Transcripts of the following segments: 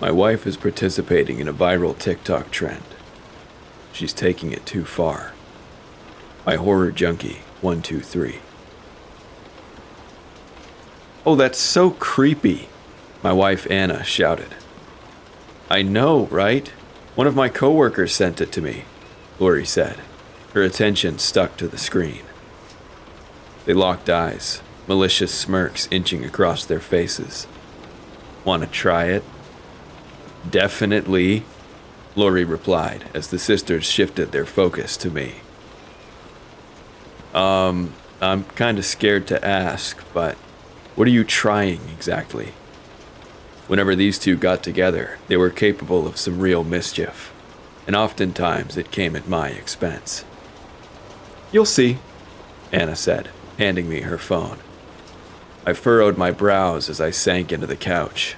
My wife is participating in a viral TikTok trend. She's taking it too far. By Horror Junkie 123. Oh, that's so creepy, my wife Anna shouted. I know, right? One of my coworkers sent it to me, Lori said, her attention stuck to the screen. They locked eyes, malicious smirks inching across their faces. Want to try it? Definitely, Lori replied as the sisters shifted their focus to me. I'm kind of scared to ask, but what are you trying exactly? Whenever these two got together, they were capable of some real mischief, and oftentimes it came at my expense. You'll see, Anna said, handing me her phone. I furrowed my brows as I sank into the couch.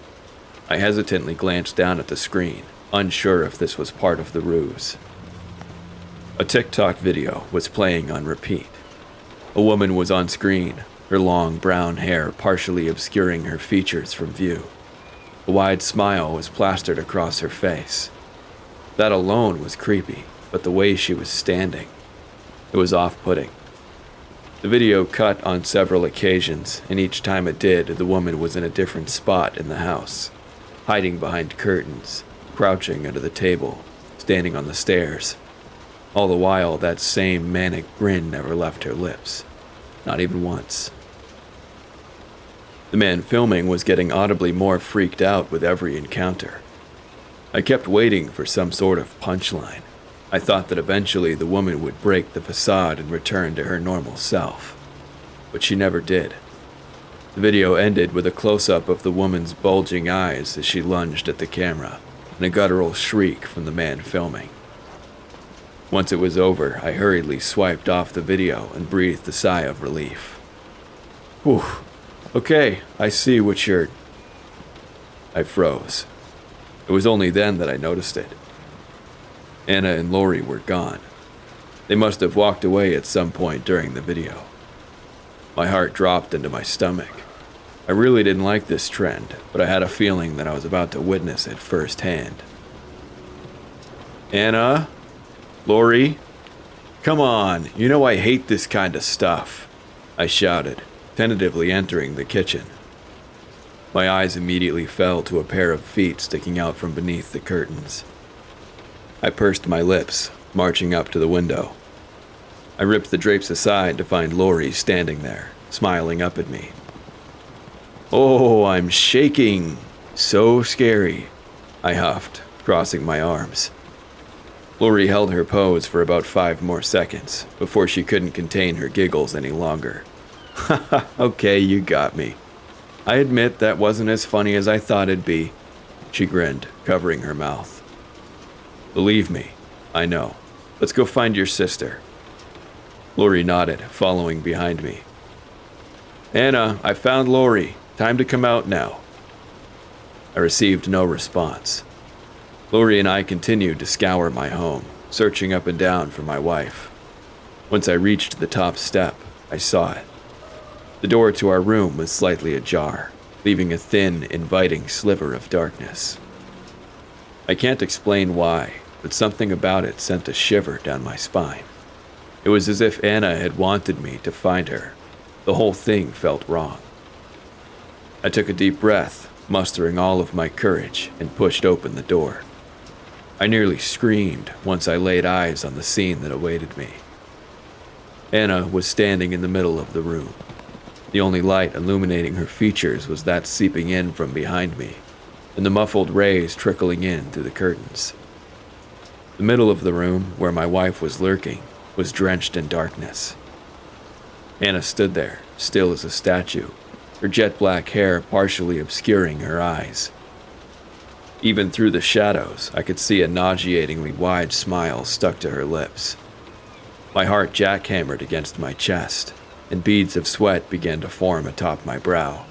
I hesitantly glanced down at the screen, unsure if this was part of the ruse. A TikTok video was playing on repeat. A woman was on screen, her long brown hair partially obscuring her features from view. A wide smile was plastered across her face. That alone was creepy, but the way she was standing, it was off-putting. The video cut on several occasions, and each time it did, the woman was in a different spot in the house, hiding behind curtains, crouching under the table, standing on the stairs. All the while, that same manic grin never left her lips, not even once. The man filming was getting audibly more freaked out with every encounter. I kept waiting for some sort of punchline. I thought that eventually the woman would break the facade and return to her normal self. But she never did. The video ended with a close-up of the woman's bulging eyes as she lunged at the camera, and a guttural shriek from the man filming. Once it was over, I hurriedly swiped off the video and breathed a sigh of relief. Whew. Okay, I see what you're... I froze. It was only then that I noticed it. Anna and Lori were gone. They must have walked away at some point during the video. My heart dropped into my stomach. I really didn't like this trend, but I had a feeling that I was about to witness it firsthand. Anna? Lori? Come on, you know I hate this kind of stuff, I shouted, tentatively entering the kitchen. My eyes immediately fell to a pair of feet sticking out from beneath the curtains. I pursed my lips, marching up to the window. I ripped the drapes aside to find Lori standing there, smiling up at me. Oh, I'm shaking. So scary, I huffed, crossing my arms. Lori held her pose for about 5 more seconds before she couldn't contain her giggles any longer. Haha, okay, you got me. I admit that wasn't as funny as I thought it'd be, she grinned, covering her mouth. Believe me, I know. Let's go find your sister. Lori nodded, following behind me. Anna, I found Lori. Time to come out now. I received no response. Lori and I continued to scour my home, searching up and down for my wife. Once I reached the top step, I saw it. The door to our room was slightly ajar, leaving a thin, inviting sliver of darkness. I can't explain why, but something about it sent a shiver down my spine. It was as if Anna had wanted me to find her. The whole thing felt wrong. I took a deep breath, mustering all of my courage, and pushed open the door. I nearly screamed once I laid eyes on the scene that awaited me. Anna was standing in the middle of the room. The only light illuminating her features was that seeping in from behind me, and the muffled rays trickling in through the curtains. The middle of the room, where my wife was lurking, was drenched in darkness. Anna stood there, still as a statue, her jet-black hair partially obscuring her eyes. Even through the shadows, I could see a nauseatingly wide smile stuck to her lips. My heart jackhammered against my chest, and beads of sweat began to form atop my brow.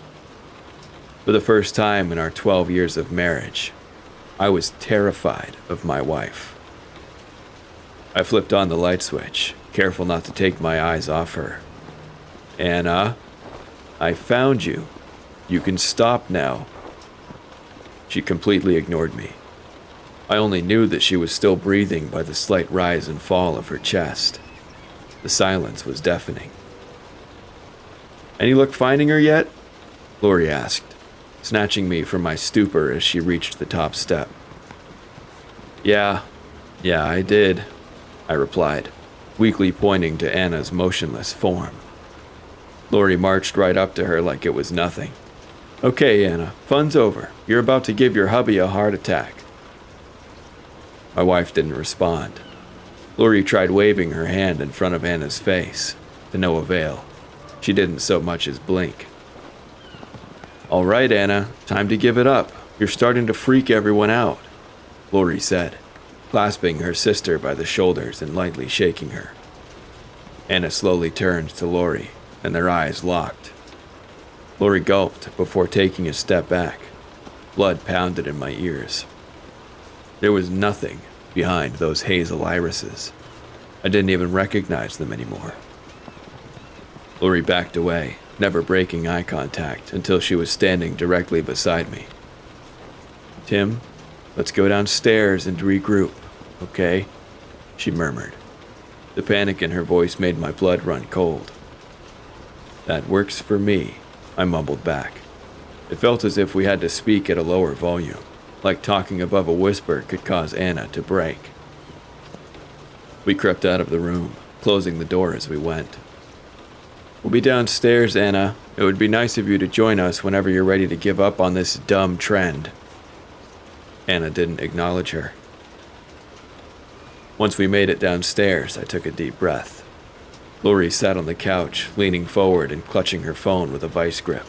For the first time in our 12 years of marriage, I was terrified of my wife. I flipped on the light switch, careful not to take my eyes off her. Anna, I found you. You can stop now. She completely ignored me. I only knew that she was still breathing by the slight rise and fall of her chest. The silence was deafening. "Any luck finding her yet?" Lori asked, snatching me from my stupor as she reached the top step. Yeah, I did," I replied, weakly pointing to Anna's motionless form. Lori marched right up to her like it was nothing. "Okay, Anna, fun's over. You're about to give your hubby a heart attack." My wife didn't respond. Lori tried waving her hand in front of Anna's face, to no avail. She didn't so much as blink. "All right, Anna, time to give it up. You're starting to freak everyone out," Lori said, clasping her sister by the shoulders and lightly shaking her. Anna slowly turned to Lori, and their eyes locked. Lori gulped before taking a step back. Blood pounded in my ears. There was nothing behind those hazel irises. I didn't even recognize them anymore. Lori backed away, never breaking eye contact until she was standing directly beside me. "Tim, let's go downstairs and regroup, okay?" she murmured. The panic in her voice made my blood run cold. "That works for me," I mumbled back. It felt as if we had to speak at a lower volume, like talking above a whisper could cause Anna to break. We crept out of the room, closing the door as we went. "We'll be downstairs, Anna. It would be nice of you to join us whenever you're ready to give up on this dumb trend." Anna didn't acknowledge her. Once we made it downstairs, I took a deep breath. Lori sat on the couch, leaning forward and clutching her phone with a vice grip.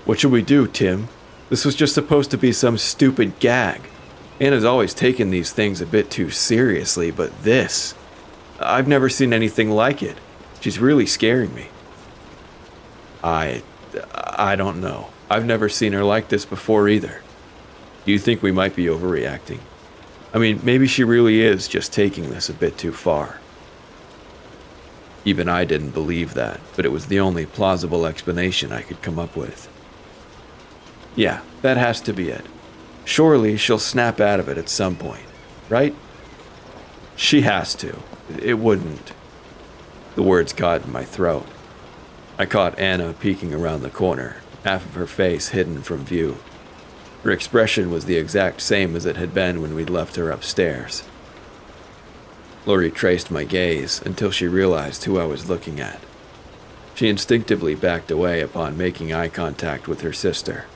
"What should we do, Tim? This was just supposed to be some stupid gag. Anna's always taken these things a bit too seriously, but this... I've never seen anything like it. She's really scaring me." I don't know. I've never seen her like this before either. Do you think we might be overreacting? I mean, maybe she really is just taking this a bit too far." Even I didn't believe that, but it was the only plausible explanation I could come up with. "Yeah, that has to be it. Surely she'll snap out of it at some point, right?" "She has to. It wouldn't." The words caught in my throat. I caught Anna peeking around the corner, half of her face hidden from view. Her expression was the exact same as it had been when we'd left her upstairs. Lori traced my gaze until she realized who I was looking at. She instinctively backed away upon making eye contact with her sister.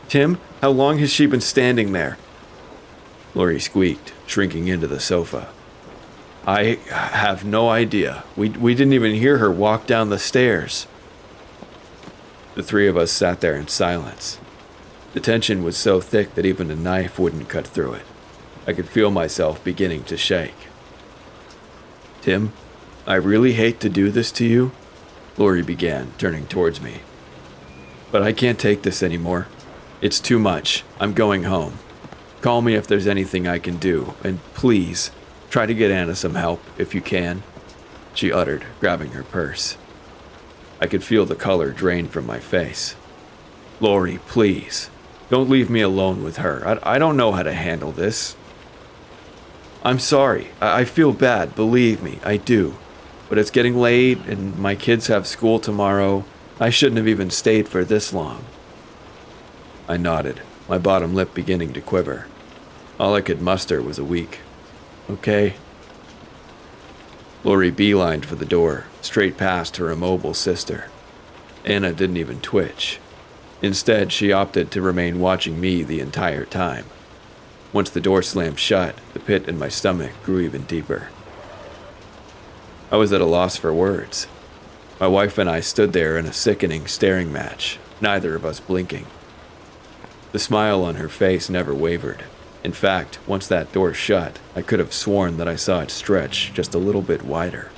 "Tim, how long has she been standing there?" Lori squeaked, shrinking into the sofa. "I have no idea. We didn't even hear her walk down the stairs." The three of us sat there in silence. The tension was so thick that even a knife wouldn't cut through it. I could feel myself beginning to shake. "Tim, I really hate to do this to you," Lori began, turning towards me. "But I can't take this anymore. It's too much. I'm going home. Call me if there's anything I can do, and please, try to get Anna some help if you can," she uttered, grabbing her purse. I could feel the color drain from my face. "Lori, please, don't leave me alone with her. I don't know how to handle this." "I'm sorry. I feel bad, believe me, I do. But it's getting late, and my kids have school tomorrow. I shouldn't have even stayed for this long." I nodded, my bottom lip beginning to quiver. All I could muster was a weak, "Okay." Lori beelined for the door, straight past her immobile sister. Anna didn't even twitch. Instead, she opted to remain watching me the entire time. Once the door slammed shut, the pit in my stomach grew even deeper. I was at a loss for words. My wife and I stood there in a sickening staring match, neither of us blinking. The smile on her face never wavered. In fact, once that door shut, I could have sworn that I saw it stretch just a little bit wider.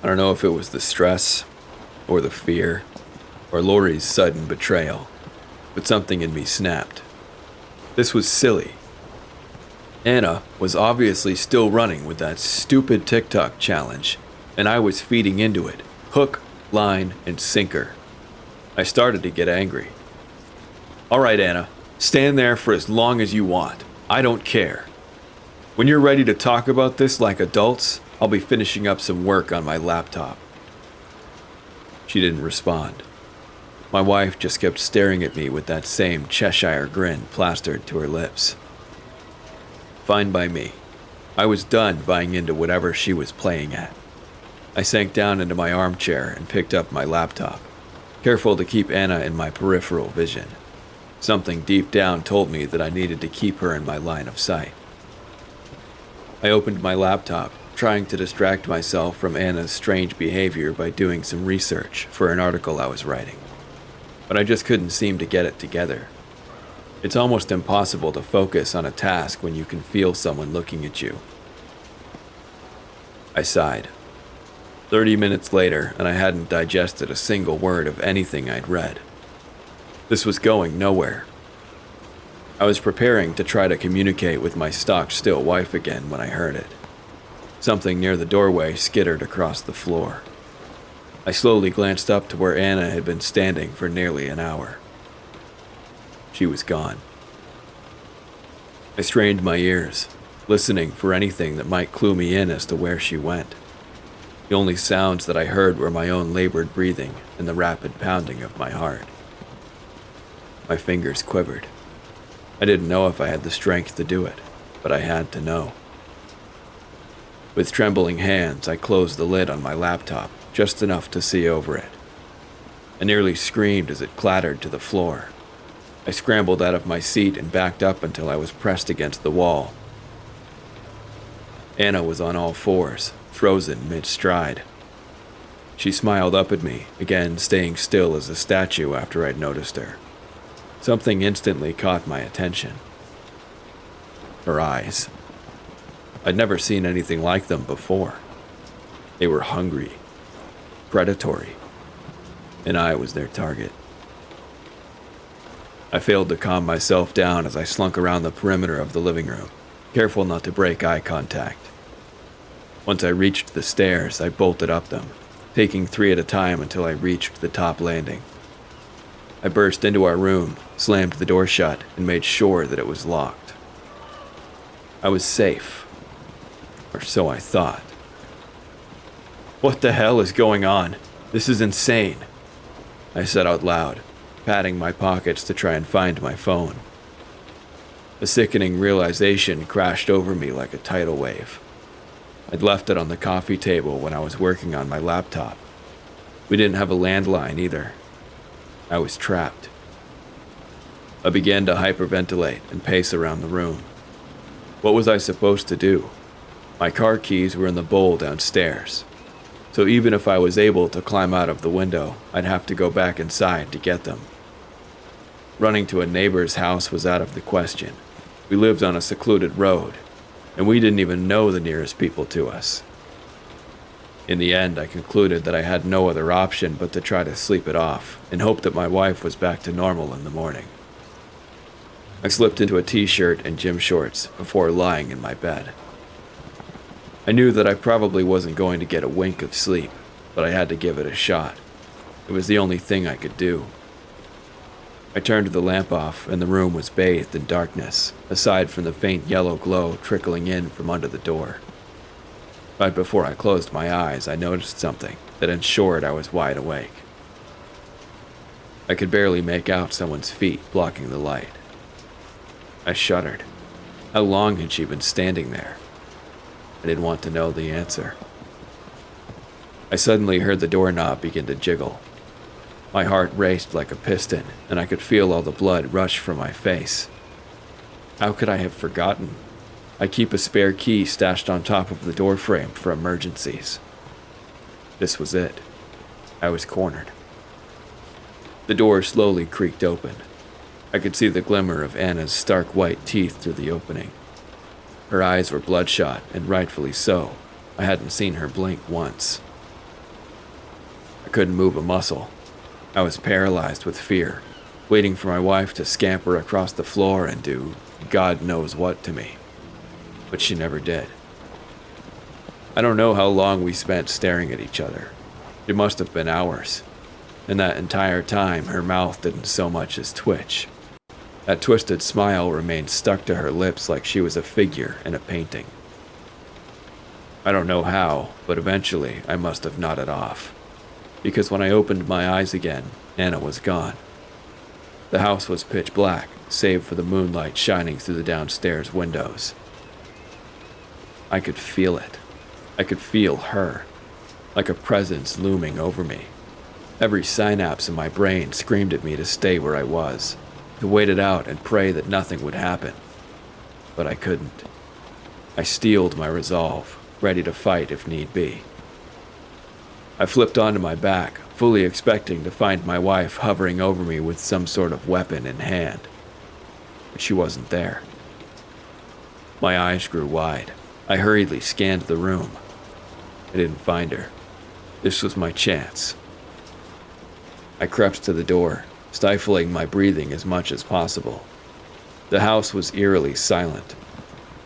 I don't know if it was the stress, or the fear, or Lori's sudden betrayal, but something in me snapped. This was silly. Anna was obviously still running with that stupid TikTok challenge, and I was feeding into it, hook, line, and sinker. I started to get angry. All right, Anna, stand there for as long as you want. I don't care. When you're ready to talk about this like adults, I'll be finishing up some work on my laptop. She didn't respond. My wife just kept staring at me with that same Cheshire grin plastered to her lips. Fine by me. I was done buying into whatever she was playing at. I sank down into my armchair and picked up my laptop, careful to keep Anna in my peripheral vision. Something deep down told me that I needed to keep her in my line of sight. I opened my laptop, trying to distract myself from Anna's strange behavior by doing some research for an article I was writing. But I just couldn't seem to get it together. It's almost impossible to focus on a task when you can feel someone looking at you. I sighed. 30 minutes later, and I hadn't digested a single word of anything I'd read. This was going nowhere. I was preparing to try to communicate with my stock-still wife again when I heard it. Something near the doorway skittered across the floor. I slowly glanced up to where Anna had been standing for nearly an hour. She was gone. I strained my ears, listening for anything that might clue me in as to where she went. The only sounds that I heard were my own labored breathing and the rapid pounding of my heart. My fingers quivered. I didn't know if I had the strength to do it, but I had to know. With trembling hands, I closed the lid on my laptop, just enough to see over it. I nearly screamed as it clattered to the floor. I scrambled out of my seat and backed up until I was pressed against the wall. Anna was on all fours, frozen mid-stride. She smiled up at me, again staying still as a statue after I'd noticed her. Something instantly caught my attention. Her eyes. I'd never seen anything like them before. They were hungry, predatory, and I was their target. I failed to calm myself down as I slunk around the perimeter of the living room, careful not to break eye contact. Once I reached the stairs, I bolted up them, taking 3 at a time until I reached the top landing. I burst into our room, slammed the door shut, and made sure that it was locked. I was safe, or so I thought. What the hell is going on? This is insane, I said out loud, patting my pockets to try and find my phone. A sickening realization crashed over me like a tidal wave. I'd left it on the coffee table when I was working on my laptop. We didn't have a landline either. I was trapped. I began to hyperventilate and pace around the room. What was I supposed to do? My car keys were in the bowl downstairs, so even if I was able to climb out of the window, I'd have to go back inside to get them. Running to a neighbor's house was out of the question. We lived on a secluded road, and we didn't even know the nearest people to us. In the end, I concluded that I had no other option but to try to sleep it off and hope that my wife was back to normal in the morning. I slipped into a t-shirt and gym shorts before lying in my bed. I knew that I probably wasn't going to get a wink of sleep, but I had to give it a shot. It was the only thing I could do. I turned the lamp off and the room was bathed in darkness, aside from the faint yellow glow trickling in from under the door. Right before I closed my eyes, I noticed something that ensured I was wide awake. I could barely make out someone's feet blocking the light. I shuddered. How long had she been standing there? I didn't want to know the answer. I suddenly heard the doorknob begin to jiggle. My heart raced like a piston, and I could feel all the blood rush from my face. How could I have forgotten? I keep a spare key stashed on top of the doorframe for emergencies. This was it. I was cornered. The door slowly creaked open. I could see the glimmer of Anna's stark white teeth through the opening. Her eyes were bloodshot, and rightfully so. I hadn't seen her blink once. I couldn't move a muscle. I was paralyzed with fear, waiting for my wife to scamper across the floor and do God knows what to me. But she never did. I don't know how long we spent staring at each other. It must have been hours. And that entire time, her mouth didn't so much as twitch. That twisted smile remained stuck to her lips like she was a figure in a painting. I don't know how, but eventually I must have nodded off, because when I opened my eyes again, Anna was gone. The house was pitch black, save for the moonlight shining through the downstairs windows. I could feel it. I could feel her, like a presence looming over me. Every synapse in my brain screamed at me to stay where I was, to wait it out and pray that nothing would happen. But I couldn't. I steeled my resolve, ready to fight if need be. I flipped onto my back, fully expecting to find my wife hovering over me with some sort of weapon in hand. But she wasn't there. My eyes grew wide. I hurriedly scanned the room. I didn't find her. This was my chance. I crept to the door, stifling my breathing as much as possible. The house was eerily silent.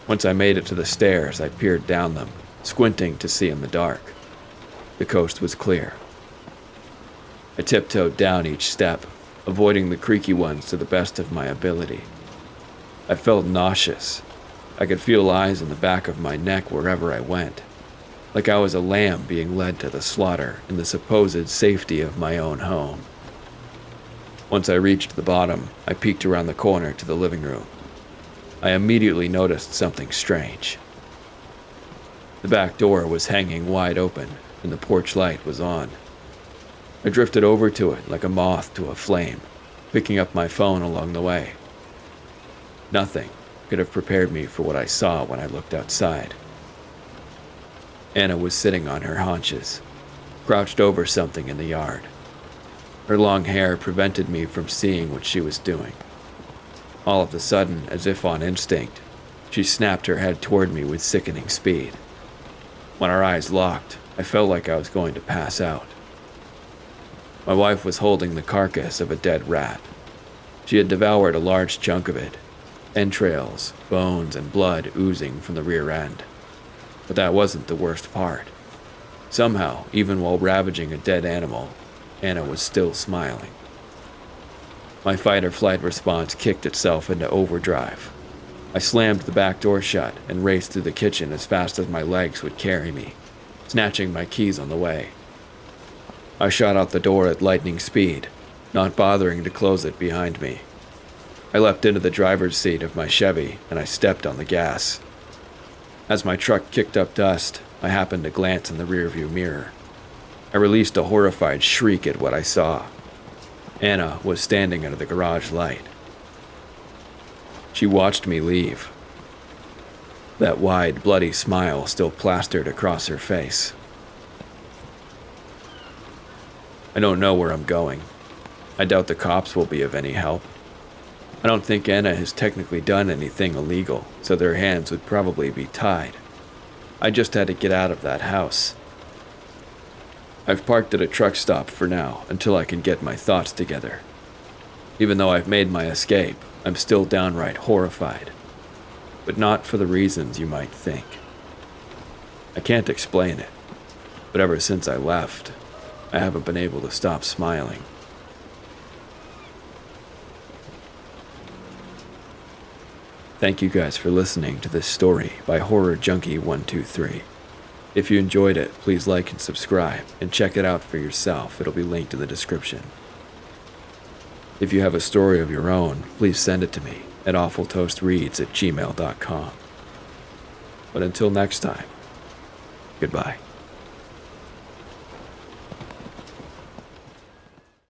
Once I made it to the stairs, I peered down them, squinting to see in the dark. The coast was clear. I tiptoed down each step, avoiding the creaky ones to the best of my ability. I felt nauseous. I could feel eyes in the back of my neck wherever I went, like I was a lamb being led to the slaughter in the supposed safety of my own home. Once I reached the bottom, I peeked around the corner to the living room. I immediately noticed something strange. The back door was hanging wide open, and the porch light was on. I drifted over to it like a moth to a flame, picking up my phone along the way. Nothing could have prepared me for what I saw when I looked outside. Anna was sitting on her haunches, crouched over something in the yard. Her long hair prevented me from seeing what she was doing. All of a sudden, as if on instinct, she snapped her head toward me with sickening speed. When our eyes locked, I felt like I was going to pass out. My wife was holding the carcass of a dead rat. She had devoured a large chunk of it, entrails, bones, and blood oozing from the rear end. But that wasn't the worst part. Somehow, even while ravaging a dead animal, Anna was still smiling. My fight-or-flight response kicked itself into overdrive. I slammed the back door shut and raced through the kitchen as fast as my legs would carry me, snatching my keys on the way. I shot out the door at lightning speed, not bothering to close it behind me. I leapt into the driver's seat of my Chevy and I stepped on the gas. As my truck kicked up dust, I happened to glance in the rearview mirror. I released a horrified shriek at what I saw. Anna was standing under the garage light. She watched me leave. That wide, bloody smile still plastered across her face. I don't know where I'm going. I doubt the cops will be of any help. I don't think Anna has technically done anything illegal, so their hands would probably be tied. I just had to get out of that house. I've parked at a truck stop for now, until I can get my thoughts together. Even though I've made my escape, I'm still downright horrified. But not for the reasons you might think. I can't explain it, but ever since I left, I haven't been able to stop smiling. Thank you guys for listening to this story by Horror Junkie 123. If you enjoyed it, please like and subscribe, and check it out for yourself. It'll be linked in the description. If you have a story of your own, please send it to me at awfultoastreads@gmail.com. But until next time, goodbye.